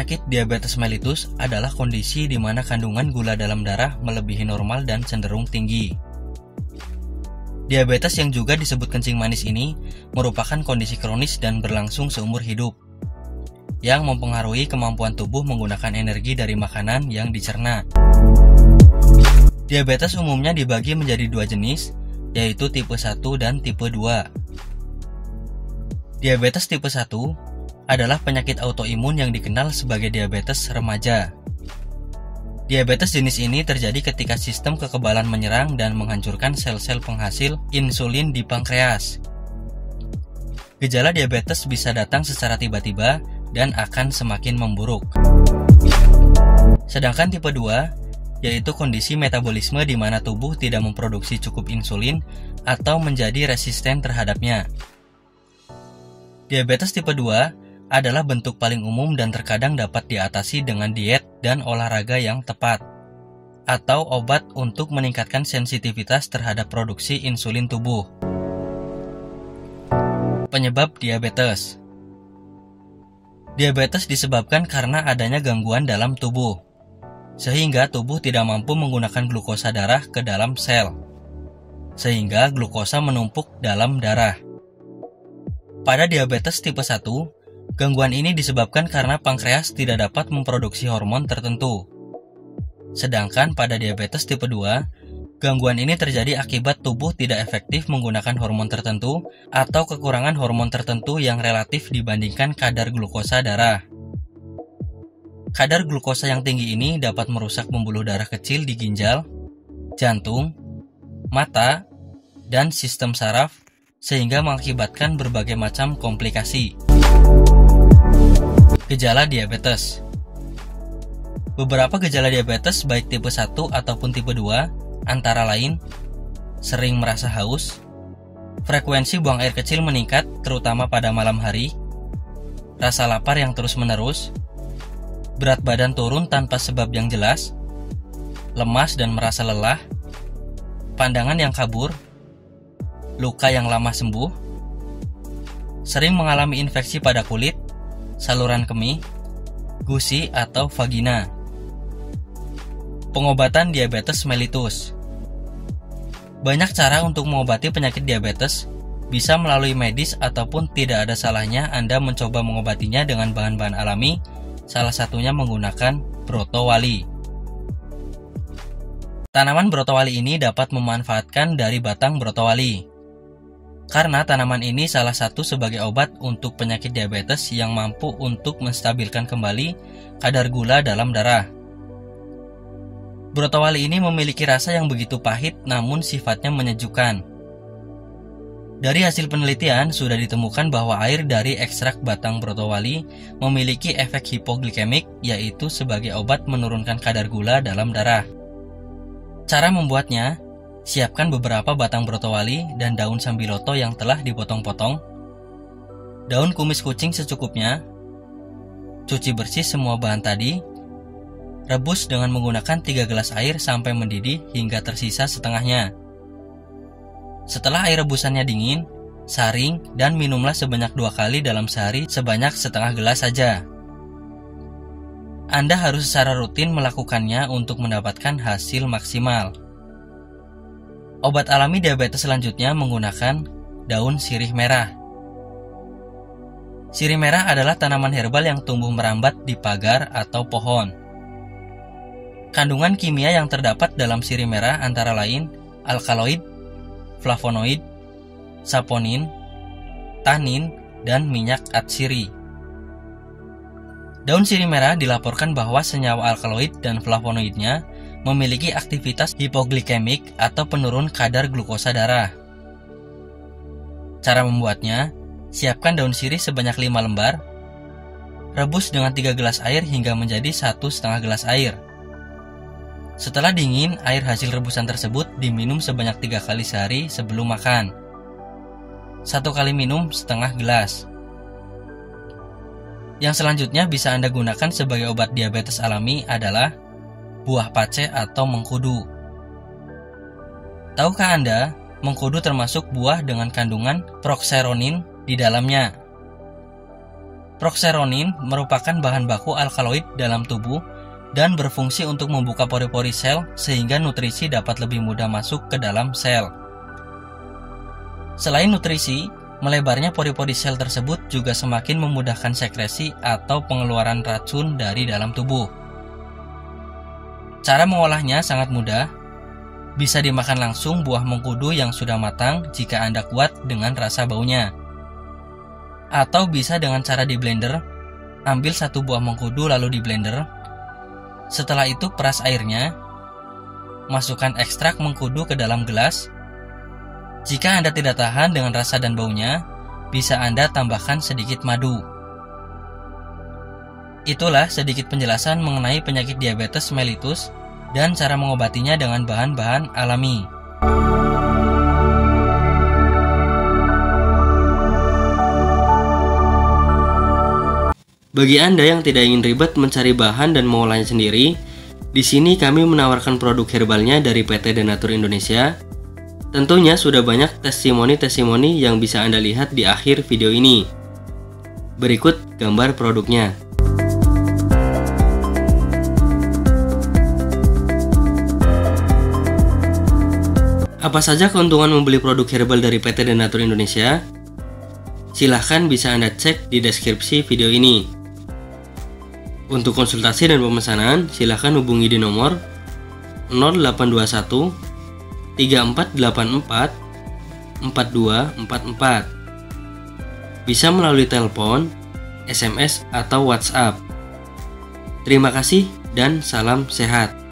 Penyakit diabetes mellitus adalah kondisi di mana kandungan gula dalam darah melebihi normal dan cenderung tinggi. Diabetes yang juga disebut kencing manis ini merupakan kondisi kronis dan berlangsung seumur hidup, yang mempengaruhi kemampuan tubuh menggunakan energi dari makanan yang dicerna. Diabetes umumnya dibagi menjadi dua jenis, yaitu tipe 1 dan tipe 2. Diabetes tipe 1 adalah penyakit autoimun yang dikenal sebagai diabetes remaja. Diabetes jenis ini terjadi ketika sistem kekebalan menyerang dan menghancurkan sel-sel penghasil insulin di pankreas. Gejala diabetes bisa datang secara tiba-tiba dan akan semakin memburuk. Sedangkan tipe 2 yaitu kondisi metabolisme di mana tubuh tidak memproduksi cukup insulin atau menjadi resisten terhadapnya. Diabetes tipe 2 adalah bentuk paling umum dan terkadang dapat diatasi dengan diet dan olahraga yang tepat, atau obat untuk meningkatkan sensitivitas terhadap produksi insulin tubuh. Penyebab diabetes. Diabetes disebabkan karena adanya gangguan dalam tubuh, sehingga tubuh tidak mampu menggunakan glukosa darah ke dalam sel, sehingga glukosa menumpuk dalam darah. Pada diabetes tipe 1, gangguan ini disebabkan karena pankreas tidak dapat memproduksi hormon tertentu. Sedangkan pada diabetes tipe 2, gangguan ini terjadi akibat tubuh tidak efektif menggunakan hormon tertentu atau kekurangan hormon tertentu yang relatif dibandingkan kadar glukosa darah. Kadar glukosa yang tinggi ini dapat merusak pembuluh darah kecil di ginjal, jantung, mata, dan sistem saraf, sehingga mengakibatkan berbagai macam komplikasi. Gejala diabetes. Beberapa gejala diabetes baik tipe 1 ataupun tipe 2 antara lain sering merasa haus, frekuensi buang air kecil meningkat terutama pada malam hari, rasa lapar yang terus-menerus, berat badan turun tanpa sebab yang jelas, lemas dan merasa lelah, pandangan yang kabur, luka yang lama sembuh, sering mengalami infeksi pada kulit, saluran kemih, gusi atau vagina. Pengobatan diabetes mellitus. Banyak cara untuk mengobati penyakit diabetes, bisa melalui medis ataupun tidak ada salahnya Anda mencoba mengobatinya dengan bahan-bahan alami, salah satunya menggunakan brotowali. Tanaman brotowali ini dapat memanfaatkan dari batang brotowali, karena tanaman ini salah satu sebagai obat untuk penyakit diabetes yang mampu untuk menstabilkan kembali kadar gula dalam darah. Brotowali ini memiliki rasa yang begitu pahit namun sifatnya menyejukkan. Dari hasil penelitian sudah ditemukan bahwa air dari ekstrak batang brotowali memiliki efek hipoglikemik, yaitu sebagai obat menurunkan kadar gula dalam darah. Cara membuatnya: siapkan beberapa batang brotowali dan daun sambiloto yang telah dipotong-potong, daun kumis kucing secukupnya, cuci bersih semua bahan tadi, rebus dengan menggunakan 3 gelas air sampai mendidih hingga tersisa setengahnya. Setelah air rebusannya dingin, saring dan minumlah sebanyak 2 kali dalam sehari sebanyak setengah gelas saja. Anda harus secara rutin melakukannya untuk mendapatkan hasil maksimal. Obat alami diabetes selanjutnya menggunakan daun sirih merah. Sirih merah adalah tanaman herbal yang tumbuh merambat di pagar atau pohon. Kandungan kimia yang terdapat dalam sirih merah antara lain alkaloid, flavonoid, saponin, tanin, dan minyak atsiri. Daun sirih merah dilaporkan bahwa senyawa alkaloid dan flavonoidnya memiliki aktivitas hipoglikemik atau penurun kadar glukosa darah. Cara membuatnya: siapkan daun sirih sebanyak 5 lembar, rebus dengan 3 gelas air hingga menjadi 1,5 gelas air. Setelah dingin, air hasil rebusan tersebut diminum sebanyak 3 kali sehari sebelum makan. 1 kali minum setengah gelas. Yang selanjutnya bisa Anda gunakan sebagai obat diabetes alami adalah buah pace atau mengkudu. Tahukah Anda, mengkudu termasuk buah dengan kandungan proxeronin di dalamnya? Proxeronin merupakan bahan baku alkaloid dalam tubuh dan berfungsi untuk membuka pori-pori sel sehingga nutrisi dapat lebih mudah masuk ke dalam sel. Selain nutrisi, melebarnya pori-pori sel tersebut juga semakin memudahkan sekresi atau pengeluaran racun dari dalam tubuh. Cara mengolahnya sangat mudah. Bisa dimakan langsung buah mengkudu yang sudah matang jika Anda kuat dengan rasa baunya. Atau bisa dengan cara di blender, ambil satu buah mengkudu lalu di blender. Setelah itu peras airnya, masukkan ekstrak mengkudu ke dalam gelas. Jika Anda tidak tahan dengan rasa dan baunya, bisa Anda tambahkan sedikit madu. Itulah sedikit penjelasan mengenai penyakit diabetes mellitus dan cara mengobatinya dengan bahan-bahan alami. Bagi Anda yang tidak ingin ribet mencari bahan dan mengolahnya sendiri, di sini kami menawarkan produk herbalnya dari PT Denatur Indonesia. Tentunya sudah banyak testimoni-testimoni yang bisa Anda lihat di akhir video ini. Berikut gambar produknya. Apa saja keuntungan membeli produk herbal dari PT Denatur Indonesia? Silahkan bisa Anda cek di deskripsi video ini. Untuk konsultasi dan pemesanan, silahkan hubungi di nomor 0821 3484 4244. Bisa melalui telepon, SMS, atau WhatsApp. Terima kasih dan salam sehat.